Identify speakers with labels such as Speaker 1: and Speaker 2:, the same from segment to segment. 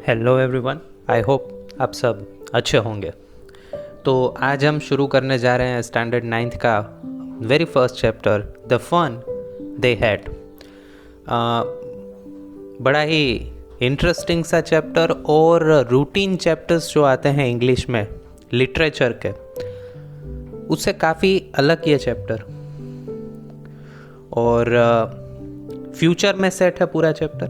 Speaker 1: Hello everyone, I hope आप सब अच्छे होंगे। तो आज हम शुरू करने जा रहे हैं स्टैंडर्ड 9th का very first chapter, the fun they had. बड़ा ही इंटरेस्टिंग सा चैप्टर और रूटीन चैप्टर्स जो आते हैं इंग्लिश में लिटरेचर के, उससे काफ़ी अलग ये चैप्टर। और फ्यूचर में सेट है पूरा चैप्टर।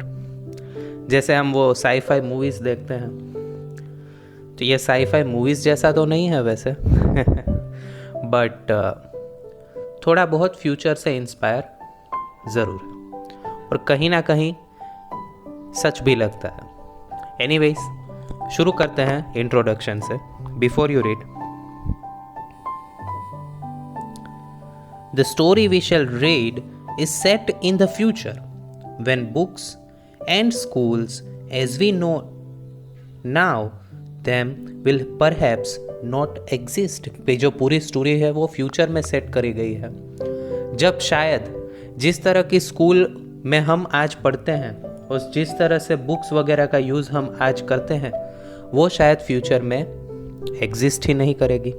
Speaker 1: जैसे हम वो साई-फाई मूवीज़ देखते हैं, तो ये साई-फाई मूवीज़ जैसा तो नहीं है वैसे बट थोड़ा बहुत फ्यूचर से इंस्पायर ज़रूर है और कहीं ना कहीं सच भी लगता है। एनीवेज शुरू करते हैं इंट्रोडक्शन से। Before you read, the story we shall read is set in the future when books and schools as we know now them will perhaps not exist। पे जो पूरी स्टोरी है वो फ्यूचर में सेट करी गई है, जब शायद जिस तरह की स्कूल में हम आज पढ़ते हैं और जिस तरह से बुक्स वगैरह का यूज़ हम आज करते हैं वो शायद फ्यूचर में एग्जिस्ट ही नहीं करेगी।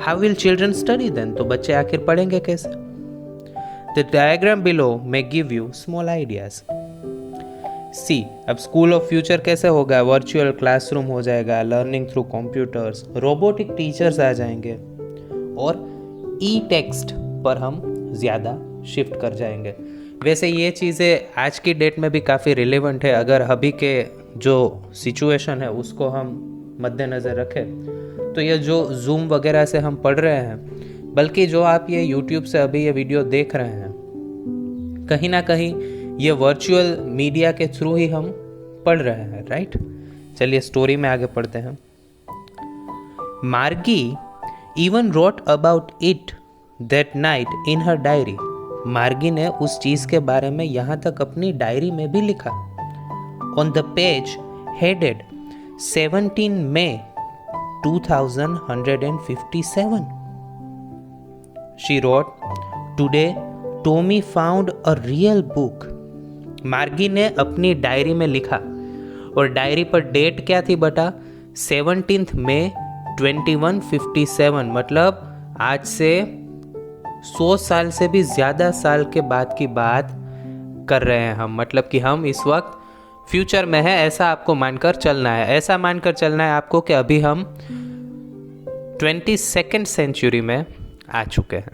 Speaker 1: How will children study then? तो बच्चे आखिर पढ़ेंगे कैसे? The diagram below may give you small ideas. See, अब स्कूल ऑफ फ्यूचर कैसे होगा? वर्चुअल क्लासरूम हो जाएगा, learning through computers, robotic teachers आ जाएंगे और ई टेक्स्ट पर हम ज़्यादा शिफ्ट कर जाएंगे। वैसे ये चीज़ें आज की डेट में भी काफ़ी रिलेवेंट है। अगर अभी के जो सिचुएशन है उसको हम मद्देनज़र रखें तो ये जो जूम वगैरह से हम पढ़ रहे हैं, बल्कि जो आप ये YouTube से अभी ये वीडियो देख रहे हैं, कहीं ना कहीं ये वर्चुअल मीडिया के थ्रू ही हम पढ़ रहे हैं, राइट? चलिए स्टोरी में आगे पढ़ते हैं। मार्गी even wrote about it that night in her diary. मार्गी ने उस चीज़ के बारे में यहाँ तक अपनी डायरी में भी लिखा। On the page headed 17 May 2157 she wrote, "Today Tommy found a real book." मार्गी ने अपनी डायरी में लिखा और डायरी पर डेट क्या थी बता? 17 May 2157, मतलब आज से 100 साल से भी ज़्यादा साल के बाद की बात कर रहे हैं हम। मतलब कि हम इस वक्त फ्यूचर में है, ऐसा आपको मानकर चलना है। ऐसा मानकर चलना है आपको कि अभी हम 22nd सेंचुरी में आ चुके हैं।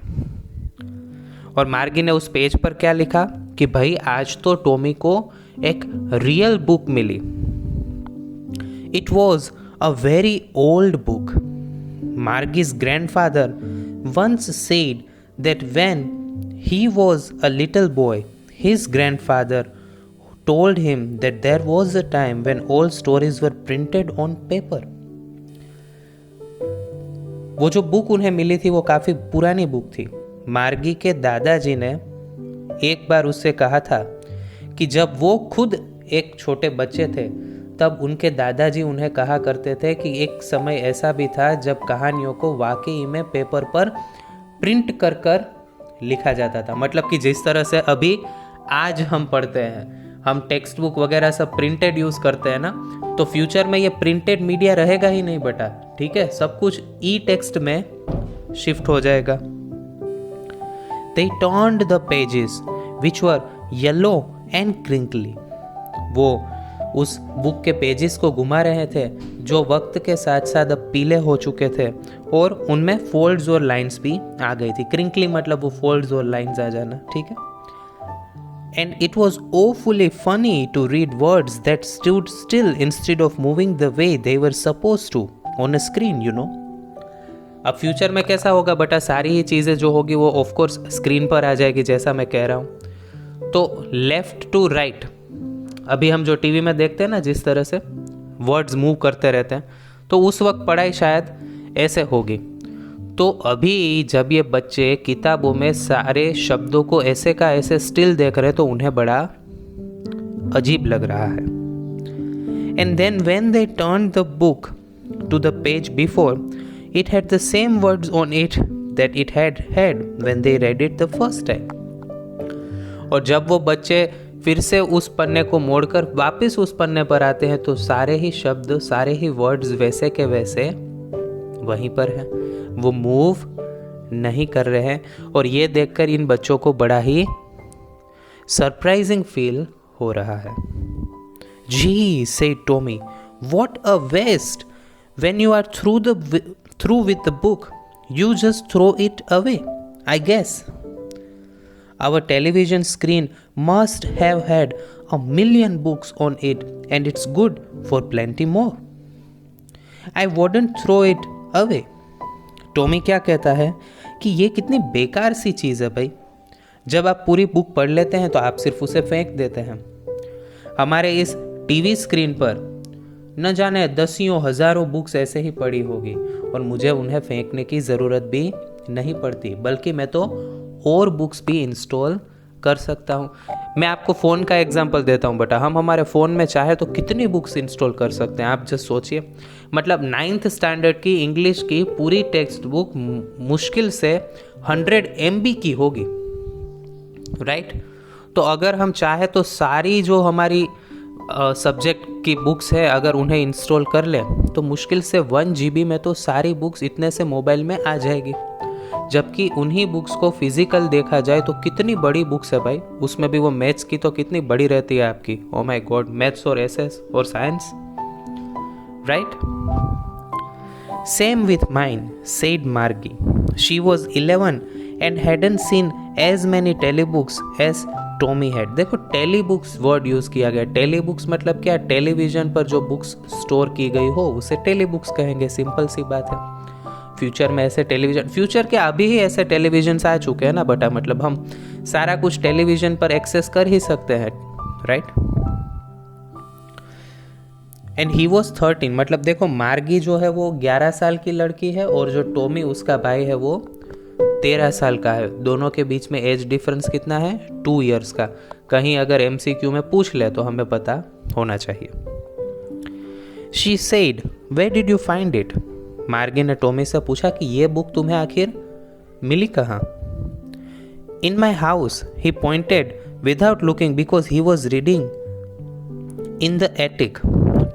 Speaker 1: और मार्गी ने उस पेज पर क्या लिखा कि भाई आज तो टॉमी को एक रियल बुक मिली। It was a very old book. Margie's grandfather once said that when he was a little boy his grandfather told him that there was a time when all stories were printed on paper। वो जो book उन्हें मिली थी वो काफ़ी पुरानी book थी। मार्गी के दादाजी ने एक बार उससे कहा था कि जब वो खुद एक छोटे बच्चे थे तब उनके दादाजी उन्हें कहा करते थे कि एक समय ऐसा भी था जब कहानियों को वाकई में पेपर पर प्रिंट कर कर लिखा जाता था। मतलब कि जिस तरह से अभी आज हम पढ़ते हैं, हम टेक्स्ट बुक वगैरह सब प्रिंटेड यूज़ करते हैं ना, तो फ्यूचर में ये प्रिंटेड मीडिया रहेगा ही नहीं बेटा, ठीक है? सब कुछ ई टेक्स्ट में शिफ्ट हो जाएगा। They turned the pages which were yellow and crinkly। वो उस बुक के पेजेस को घुमा रहे थे जो वक्त के साथ साथ अब पीले हो चुके थे और उनमें फोल्ड्स और लाइंस भी आ गई थी। क्रिंकली मतलब वो फोल्ड्स और लाइंस आ जाना, ठीक है? And it was awfully funny to read words that stood still instead of moving the way they were supposed to on a screen, you know। अब फ्यूचर में कैसा होगा बेटा? सारी ही चीज़ें जो होगी वो ऑफ कोर्स स्क्रीन पर आ जाएगी, जैसा मैं कह रहा हूँ। तो लेफ्ट टू राइट, अभी हम जो टीवी में देखते हैं ना जिस तरह से वर्ड्स मूव करते रहते हैं, तो उस वक्त पढ़ाई शायद ऐसे होगी। तो अभी जब ये बच्चे किताबों में सारे शब्दों को ऐसे का ऐसे स्टिल देख रहे तो उन्हें बड़ा अजीब लग रहा है। And then when they turned the book to the page before, it had the same words on it that it had when they read it the first time। और जब वो बच्चे फिर से उस पन्ने को मोड़कर वापस उस पन्ने पर आते हैं तो सारे ही शब्द, सारे ही वर्ड्स वैसे के वैसे वहीं पर हैं, वो मूव नहीं कर रहे हैं। और ये देखकर इन बच्चों को बड़ा ही सरप्राइजिंग फील हो रहा है। जी said Tommy, what a waste. When you are through with the book, you just throw it away, I guess. Our television screen must have had 1,000,000 books on it, and it's good for plenty more. I wouldn't throw it away. Tommy क्या कहता है कि ये कितनी बेकार सी चीज़ है भाई। जब आप पूरी बुक पढ़ लेते हैं तो आप सिर्फ उसे फेंक देते हैं। हमारे इस टीवी स्क्रीन पर न जाने दसियों हजारों बुक्स ऐसे ही पड़ी होगी और मुझे उन्हें फेंकने की ज़रूरत भी नहीं पड़ती, बल्कि मैं तो और बुक्स भी इंस्टॉल कर सकता हूँ। मैं आपको फ़ोन का एग्जांपल देता हूँ बेटा। हम हमारे फ़ोन में चाहे तो कितनी बुक्स इंस्टॉल कर सकते हैं, आप जस्ट सोचिए। मतलब 9th स्टैंडर्ड की इंग्लिश की पूरी टेक्स्ट बुक मुश्किल से 100 MB की होगी, राइट। तो अगर हम चाहे तो सारी जो हमारी सब्जेक्ट की बुक्स है अगर उन्हें इंस्टॉल कर लें तो मुश्किल से 1 GB में तो सारी बुक्स इतने से मोबाइल में आ जाएगी। जबकि उन्हीं बुक्स को फिजिकल देखा जाए तो कितनी बड़ी बुक्स है भाई, उसमें भी वो मैथ्स की तो कितनी बड़ी रहती है आपकी। ओ माय गॉड, मैथ्स और एसएस और science, right. Same with mine, said Margie. She was 11 and hadn't seen as many telebooks as Tommy had. देखो टेलीबुक्स वर्ड यूज़ किया गया। टेलीबुक्स मतलब क्या? टेलीविजन पर जो बुक्स स्टोर की गई हो उसे टेलीबुक्स कहेंगे, सिंपल सी बात है। फ्यूचर में ऐसे टेलीविज़न, फ्यूचर के अभी ही ऐसे टेलीविजन आ चुके हैं ना बेटा, मतलब हम सारा कुछ टेलीविज़न पर एक्सेस कर ही सकते हैं, राइट। एंड ही वॉज 13, मतलब देखो मार्गी जो है वो 11 साल की लड़की है और जो टॉमी उसका भाई है वो 13 साल का है। दोनों के बीच में एज डिफरेंस कितना है? 2 years का। कहीं अगर MCQ में पूछ ले तो हमें पता होना चाहिए। She said, where did you find it? Margie ने टॉमी से पूछा कि ये बुक तुम्हें आखिर मिली कहाँ? In my house, he pointed without looking because he was reading in the attic.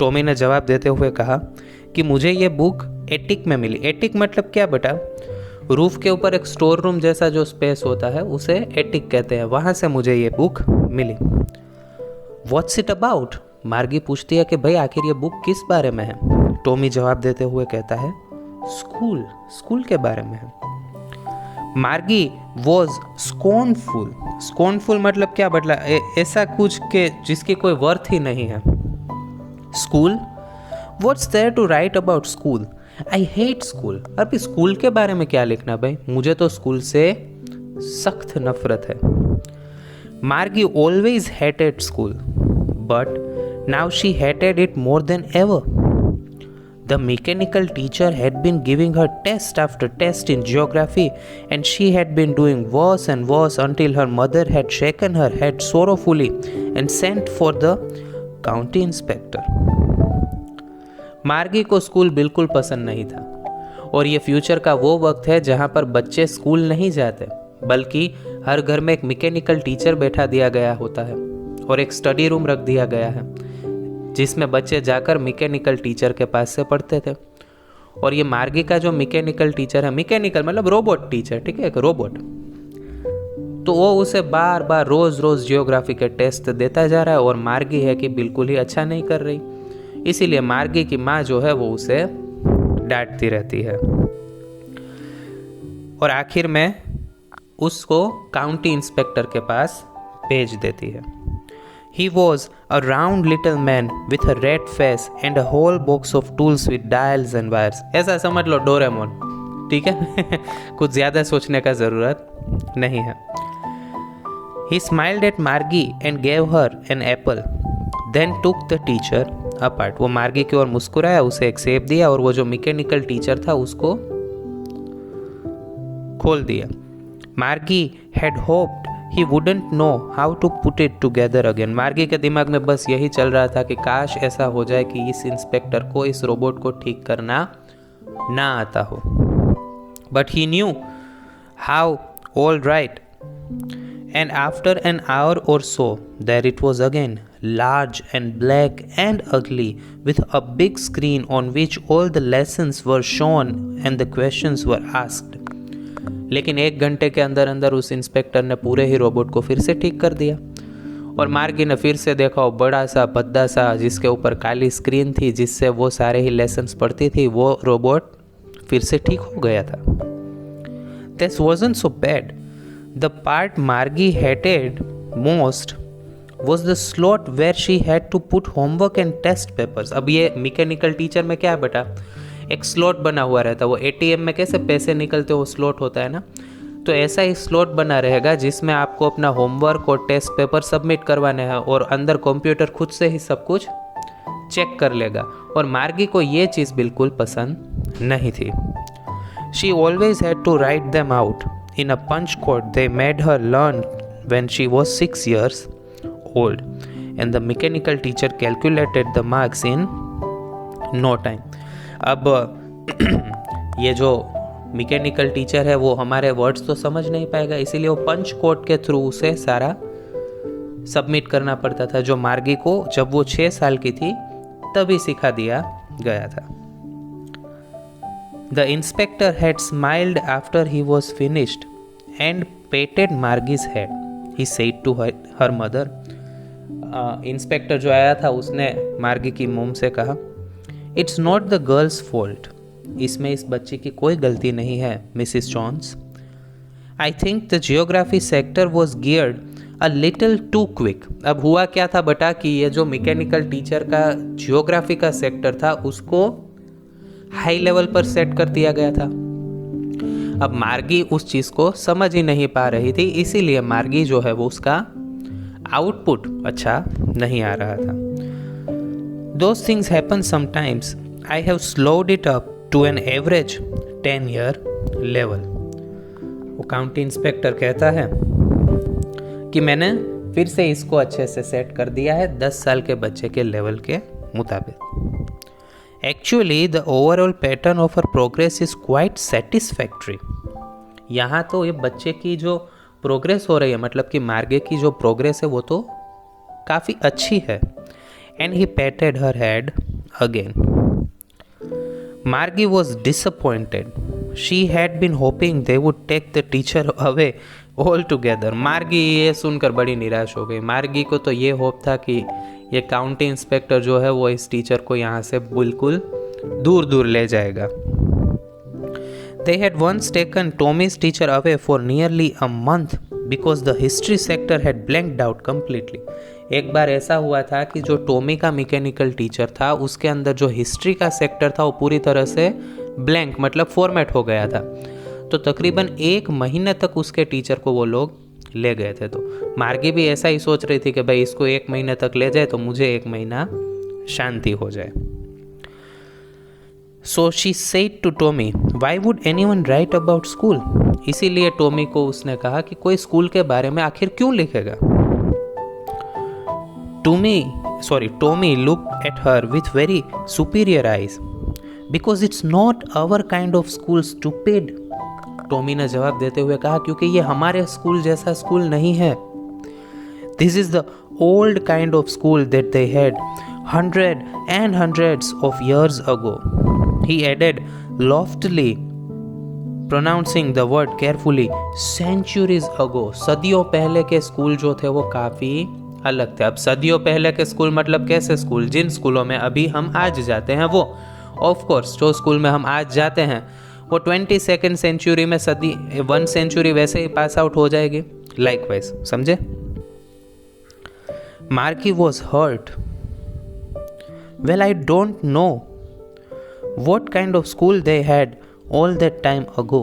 Speaker 1: Tommy ने जवाब देते हुए कहा कि मुझे ये बुक एटिक में मिली। एटिक मतलब क्या बेटा? रूफ के ऊपर एक स्टोर रूम जैसा जो स्पेस होता है उसे एटिक कहते हैं, वहाँ से मुझे ये बुक मिली। What's it about? मार्गी पूछती है कि भाई आखिर ये बुक किस बारे में है? टॉमी जवाब देते हुए कहता है स्कूल, स्कूल के बारे में है। मार्गी वॉज स्कॉर्नफुल। स्कॉर्नफुल मतलब क्या बेटा? ऐसा कुछ के जिसकी कोई वर्थ ही नहीं है। School, what's there to write about school? I hate school. अभी स्कूल के बारे में क्या लिखना भाई, मुझे तो स्कूल से सख्त नफरत है। मार्गी always hated school but now she hated it more than ever. The mechanical teacher had been giving her test after test in geography and she had been doing worse and worse until her mother had shaken her head sorrowfully and sent for the county inspector. मार्गी को school बिल्कुल पसंद नहीं था और ये future का वो वक्त है जहाँ पर बच्चे स्कूल नहीं जाते बल्कि हर घर में एक मैकेनिकल टीचर बैठा दिया गया होता है और एक स्टडी रूम रख दिया गया है जिसमें बच्चे जाकर मैकेनिकल टीचर के पास से पढ़ते थे। और ये मार्गी का जो मैकेनिकल टीचर है, मैकेनिकल मतलब रोबोट टीचर, ठीक है, एक रोबोट, तो वो उसे बार बार रोज रोज जियोग्राफी के टेस्ट देता जा रहा है और मार्गी है कि बिल्कुल ही अच्छा नहीं कर रही। इसीलिए मार्गी की माँ जो है वो उसे डांटती रहती है और आखिर में उसको काउंटी इंस्पेक्टर के पास भेज देती है। He was a round little man with a red face and a whole box of tools with dials and wires. ऐसा समझ लो डोरेमोन, ठीक है। कुछ ज़्यादा सोचने का ज़रूरत नहीं है। He smiled at Margie and gave her an apple, then took the teacher apart. वो मार्गी की ओर मुस्कुराया, उसे एक सेब दिया और वो जो मैकेनिकल टीचर था उसको खोल दिया। Margie had hoped he wouldn't know how to put it together again. मार्गी के दिमाग में बस यही चल रहा था कि काश ऐसा हो जाए कि इस इंस्पेक्टर को, इस रोबोट को ठीक करना ना आता हो। But he knew how, all right. And after an hour or so, there it was again, large and black and ugly, with a big screen on which all the lessons were shown and the questions were asked. लेकिन 1 घंटे के अंदर अंदर उस inspector ने पूरे ही robot को फिर से ठीक कर दिया और मार्गी ने फिर से देखा वो बड़ा सा भद्दा सा जिसके ऊपर काली स्क्रीन थी जिससे वो सारे ही लेसन्स पढ़ती थी, वो रोबोट फिर से ठीक हो गया था. This wasn't so bad. The part Margie hated most was the slot where she had to put homework and test papers. अब ये मैकेनिकल टीचर में क्या है बेटा, एक स्लॉट बना हुआ रहता है. वो एटीएम में कैसे पैसे निकलते हो स्लॉट होता है ना, तो ऐसा ही स्लॉट बना रहेगा जिसमें आपको अपना होमवर्क और टेस्ट पेपर सबमिट करवाने हैं और अंदर कंप्यूटर खुद से ही सब कुछ चेक कर लेगा. और मार्गी को ये चीज़ बिल्कुल पसंद नहीं थी. She always had to write them out in a punch code they made her learn when she was 6 years old, and the mechanical teacher calculated the marks in no time. अब ये जो मैकेनिकल टीचर है वो हमारे words तो समझ नहीं पाएगा, इसीलिए वो पंच कोड के थ्रू उसे सारा सबमिट करना पड़ता था, जो मार्गी को जब वो 6 साल की थी तभी सिखा दिया गया था. The inspector had smiled after he was finished and patted Margie's head. He said to her mother. Inspector जो आया था उसने मार्गी की मोम से कहा, It's not the girl's fault. इसमें इस बच्ची की कोई गलती नहीं है, Mrs Jones. I think the geography sector was geared a little too quick. अब हुआ क्या था बेटा कि ये जो मैकेनिकल टीचर का जियोग्राफी का सेक्टर था उसको हाई लेवल पर सेट कर दिया गया था. अब मार्गी उस चीज़ को समझ ही नहीं पा रही थी, इसीलिए मार्गी जो है वो उसका आउटपुट अच्छा नहीं आ रहा था. Those things happen sometimes. I have slowed it up to an average 10-year level. वो काउंटी इंस्पेक्टर कहता है कि मैंने फिर से इसको अच्छे से सेट कर दिया है 10 साल के बच्चे के लेवल के मुताबिक. Actually, the overall pattern of her progress is quite satisfactory. यहाँ तो ये बच्चे की जो प्रोग्रेस हो रही है, मतलब कि मार्गे की जो प्रोग्रेस है वो तो काफ़ी अच्छी है. And he patted her head again. Margie was disappointed. She had been hoping they would take the teacher away altogether. मार्गी ये सुनकर बड़ी निराश हो गई. मार्गी को तो ये होप था कि ये काउंटी इंस्पेक्टर जो है वो इस टीचर को यहाँ से बिल्कुल दूर दूर ले जाएगा. They had once taken Tommy's teacher away for nearly a month because the history sector had blanked out completely. एक बार ऐसा हुआ था कि जो टॉमी का मैकेनिकल टीचर था उसके अंदर जो हिस्ट्री का सेक्टर था वो पूरी तरह से ब्लैंक मतलब फॉर्मेट हो गया था. तो तकरीबन 1 महीने तक उसके टीचर को वो लोग ले गए थे. तो मार्गी भी ऐसा ही सोच रही थी कि भाई इसको 1 महीने तक ले जाए तो मुझे 1 महीना शांति हो जाए. So she said to Tommy, why would anyone write about school? इसीलिए टॉमी को उसने कहा कि कोई स्कूल के बारे में आखिर क्यों लिखेगा. Tommy looked at her with very superior eyes. Because it's not our kind of school, stupid. Tommy ने जवाब देते हुए कहा क्योंकि ये हमारे स्कूल जैसा स्कूल नहीं है. This is the old kind of school that they had hundreds of years ago. He added loftily, pronouncing the word carefully, centuries ago. सदियों पहले के स्कूल जो थे वो काफ़ी अलग थे. अब सदियों पहले के स्कूल मतलब कैसे स्कूल, जिन स्कूलों में अभी हम आज जाते हैं वो. ऑफ कोर्स जो स्कूल में हम आज जाते हैं वो 22nd सेंचुरी में 1 सेंचुरी वैसे ही पास आउट हो जाएगी. लाइकवाइज, समझे. Margie was hurt. Well I don't know what kind of school they had all that time ago.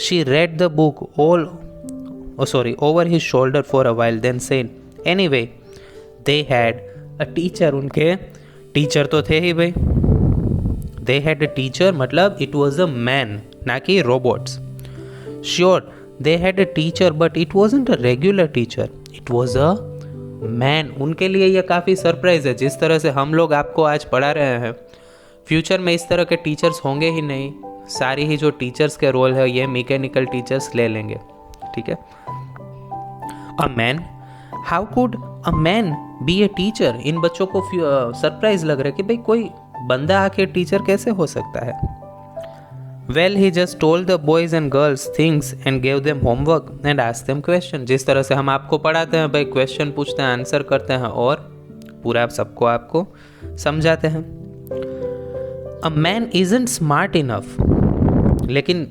Speaker 1: She read the book over his shoulder for a while, then said, anyway, they had a teacher. उनके teacher तो थे ही भाई. They had a teacher मतलब it was a man, ना कि robots. Sure, they had a teacher but it wasn't a regular teacher. It was a man. उनके लिए ये काफ़ी सरप्राइज है. जिस तरह से हम लोग आपको आज पढ़ा रहे हैं, फ्यूचर में इस तरह के टीचर्स होंगे ही नहीं. सारी ही जो टीचर्स के रोल है ये मैकेनिकल टीचर्स ले लेंगे. ठीक है. A man, how could a man be a teacher? इन बच्चों को सरप्राइज लग रहा है कि भाई कोई बंदा आके टीचर कैसे हो सकता है। Well he just told the boys and girls things and gave them homework and asked them question. जिस तरह से हम आपको पढ़ाते हैं भाई, क्वेश्चन पूछते हैं, आंसर करते हैं और पूरा सबको आपको समझाते हैं। A man isn't smart enough, लेकिन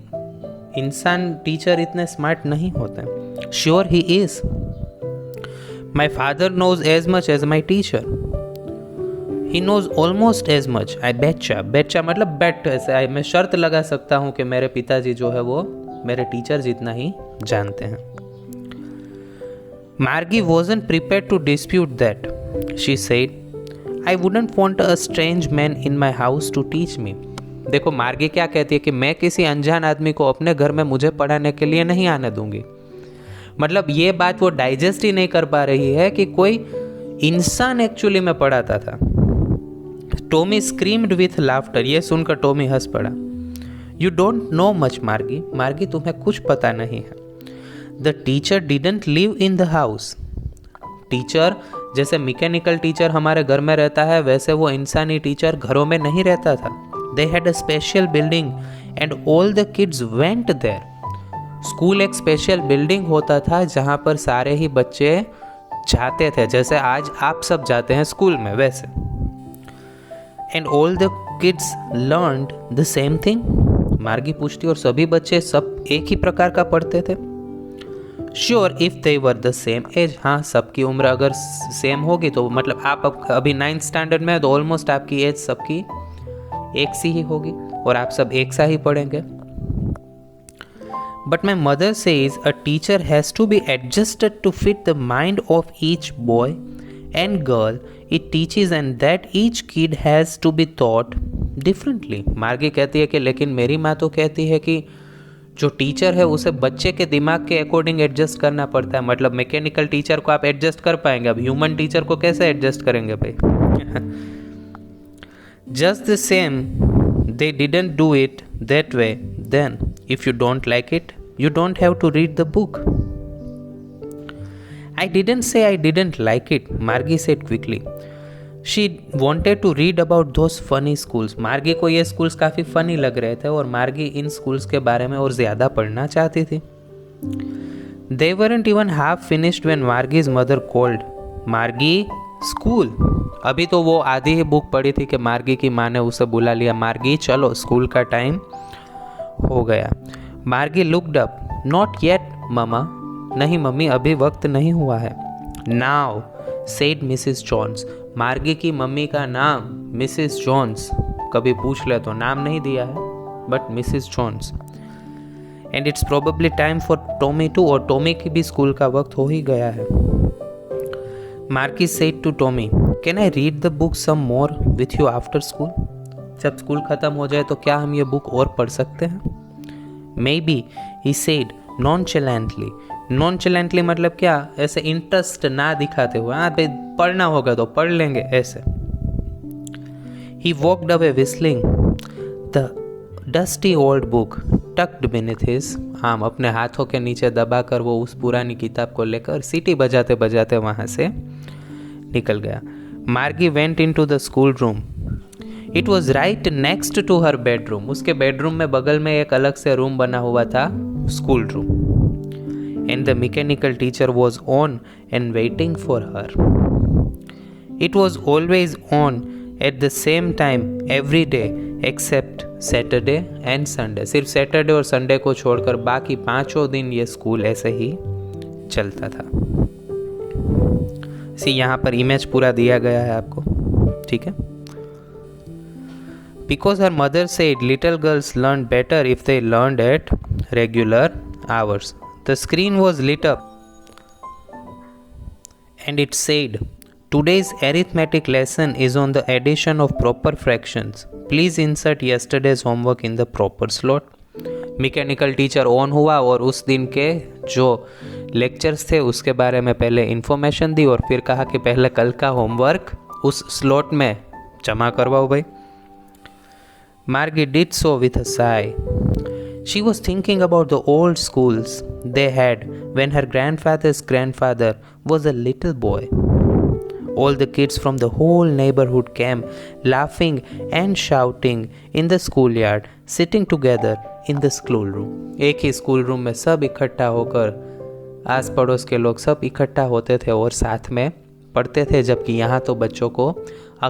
Speaker 1: इंसान टीचर इतने स्मार्ट नहीं होते। Sure he is, my father knows as much as my teacher, he knows almost as much, I betcha. Betcha मतलब बेट, ऐसे मैं शर्त लगा सकता हूँ कि मेरे पिताजी जो है वो मेरे टीचर जितना ही जानते हैं। Margie wasn't prepared to dispute that, she said I wouldn't want a strange man in my house to teach me. देखो मार्गी क्या कहती है कि मैं किसी अनजान आदमी को अपने घर में मुझे पढ़ाने के लिए नहीं आने दूंगी। मतलब ये बात वो डाइजेस्ट ही नहीं कर पा रही है कि कोई इंसान एक्चुअली में पढ़ाता था। टॉमी स्क्रीम्ड विथ लाफ्टर, ये सुनकर टॉमी हंस पड़ा। यू डोंट नो मच मार्गी, मार्गी तुम्हें कुछ पता नहीं है। The teacher didn't live in the house. Teacher जैसे मैकेनिकल टीचर हमारे घर में रहता है, वैसे वो इंसानी टीचर घरों में नहीं रहता था। They had a special building and all the kids went there. School एक स्पेशल बिल्डिंग होता था जहाँ पर सारे ही बच्चे जाते थे, जैसे आज आप सब जाते हैं स्कूल में वैसे। And all the kids learned the same thing, मार्गी पूछती, और सभी बच्चे सब एक ही प्रकार का पढ़ते थे। Sure if they were the same age, हाँ सबकी उम्र अगर सेम होगी तो मतलब आप अभी 9th स्टैंडर्ड में है तो ऑलमोस्ट आपकी एज सबकी एक सी ही होगी और आप सब एक सा ही पढ़ेंगे। But my mother says a teacher has to be adjusted to fit the mind of each boy and girl it teaches and that each kid has to be taught differently. Margie कहती है कि लेकिन मेरी माँ तो कहती है कि जो टीचर है उसे बच्चे के दिमाग के अकॉर्डिंग एडजस्ट करना पड़ता है। मतलब मैकेनिकल टीचर को आप एडजस्ट कर पाएंगे, अब ह्यूमन टीचर को कैसे एडजस्ट करेंगे भाई। Just the same they didn't do it that way then if you don't like it you don't have to read the book. I didn't say I didn't like it, Margie said quickly. She wanted to read about those funny schools. Margie को ये schools काफ़ी funny लग रहे थे और मार्गी इन schools के बारे में और ज़्यादा पढ़ना चाहती थी। They weren't even half finished when Margie's mother called. Margie school, अभी तो वो आधी ही बुक पढ़ी थी कि मार्गी की माँ ने उसे बुला लिया, मार्गी चलो स्कूल का टाइम हो गया। मार्गी looked up, not yet mama, नहीं मम्मी अभी वक्त नहीं हुआ है। नाउ सेड मिसिस जॉन्स, मार्गी की मम्मी का नाम मिसिस जॉन्स, कभी पूछ ले तो नाम नहीं दिया है but Mrs Jones. And it's probably time for Tommy too, और टॉमी की भी स्कूल का वक्त हो ही गया है। Margie said to Tommy, can I read the book some more with you after school? जब स्कूल ख़त्म हो जाए तो क्या हम ये बुक और पढ़ सकते हैं? May be, he said नॉनचैलेंटली। नॉनचैलेंटली मतलब क्या, ऐसे इंटरेस्ट ना दिखाते हुए, हाँ भाई पढ़ना होगा तो पढ़ लेंगे ऐसे। He walked away whistling the dusty old book tucked beneath his arm. अपने हाथों के नीचे दबाकर वो उस पुरानी किताब को लेकर सीटी बजाते बजाते वहाँ से निकल गया। Margie went into the schoolroom. It was right next to her bedroom. उसके बेडरूम में बगल में एक अलग से रूम बना हुआ था, school room. And the mechanical teacher was on and waiting for her. It was always on at the same time every day except Saturday and Sunday. सिर्फ सैटरडे और संडे को छोड़कर बाकी 5 दिन ये स्कूल ऐसे ही चलता था। यहाँ पर इमेज पूरा दिया गया है आपको, ठीक है। Because her mother said little girls learn better if they learned at regular hours. The screen was lit up and it said, today's arithmetic lesson is on the addition of proper fractions. Please insert yesterday's homework in the proper slot. Mechanical teacher on हुआ और उस दिन के जो lectures थे उसके बारे में पहले इन्फॉर्मेशन दी और फिर कहा कि पहले कल का होमवर्क उस स्लॉट में जमा करवाओ भाई। Margie did so with a sigh. She was thinking about the old schools they had when her grandfather's grandfather was a little boy. All the kids from the whole neighborhood came, laughing and shouting in the schoolyard, sitting together in the schoolroom. एक ही school room में सब इकट्ठा होकर, आस पड़ोस के लोग सब इकट्ठा होते थे और साथ में पढ़ते थे, जबकि यहाँ तो बच्चों को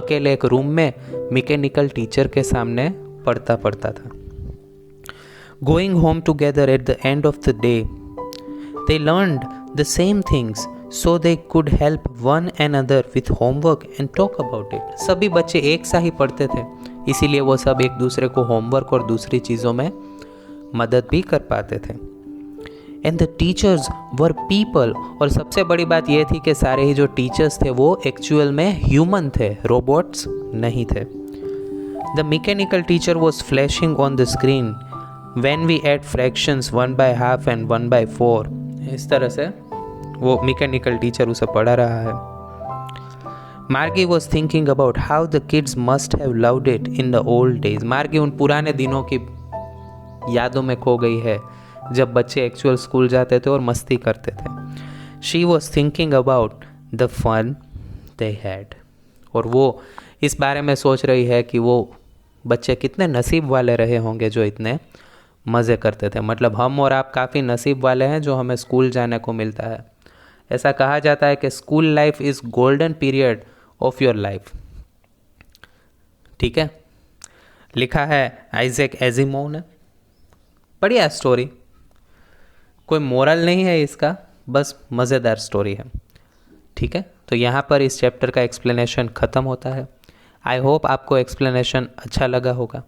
Speaker 1: अकेले एक रूम में मैकेनिकल टीचर के सामने पढ़ता था. Going home together at the end of the day, they learned the same things so they could help one another with homework and talk about it. सभी बच्चे एक सा ही पढ़ते थे, इसीलिए वो सब एक दूसरे को होमवर्क और दूसरी चीज़ों में मदद भी कर पाते थे. And the teachers were people. और सबसे बड़ी बात ये थी कि सारे ही जो टीचर्स थे वो एक्चुअल में ह्यूमन थे, रोबोट्स नहीं थे. The mechanical teacher was flashing on the screen when we add fractions 1/2 and 1/4. इस तरह से वो मैकेनिकल टीचर उसे पढ़ा रहा है. मार्गी was thinking about how the kids must have loved it in the old days. मार्गी उन पुराने दिनों की यादों में खो गई है जब बच्चे एक्चुअल स्कूल जाते थे और मस्ती करते थे. She was thinking about the fun they had. और वो इस बारे में सोच रही है कि वो बच्चे कितने नसीब वाले रहे होंगे जो इतने मज़े करते थे. मतलब हम और आप काफ़ी नसीब वाले हैं जो हमें स्कूल जाने को मिलता है. ऐसा कहा जाता है कि school life is golden period of your life. ठीक है, लिखा है आइजैक एजिमोव ने. बढ़िया स्टोरी, कोई मोरल नहीं है इसका, बस मज़ेदार स्टोरी है. ठीक है, तो यहाँ पर इस चैप्टर का एक्सप्लेनेशन ख़त्म होता है. आई होप आपको एक्सप्लेनेशन अच्छा लगा होगा.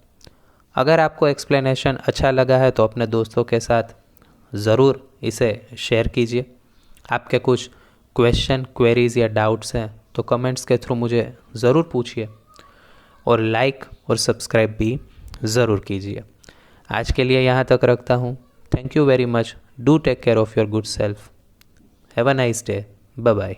Speaker 1: अगर आपको एक्सप्लेनेशन अच्छा लगा है तो अपने दोस्तों के साथ ज़रूर इसे शेयर कीजिए. आपके कुछ क्वेश्चन, क्वेरीज़ या डाउट्स हैं तो कमेंट्स के थ्रू मुझे ज़रूर पूछिए और लाइक और सब्सक्राइब भी ज़रूर कीजिए. आज के लिए यहाँ तक रखता हूँ. Thank you very much. Do take care of your good self. Have a nice day. Bye bye.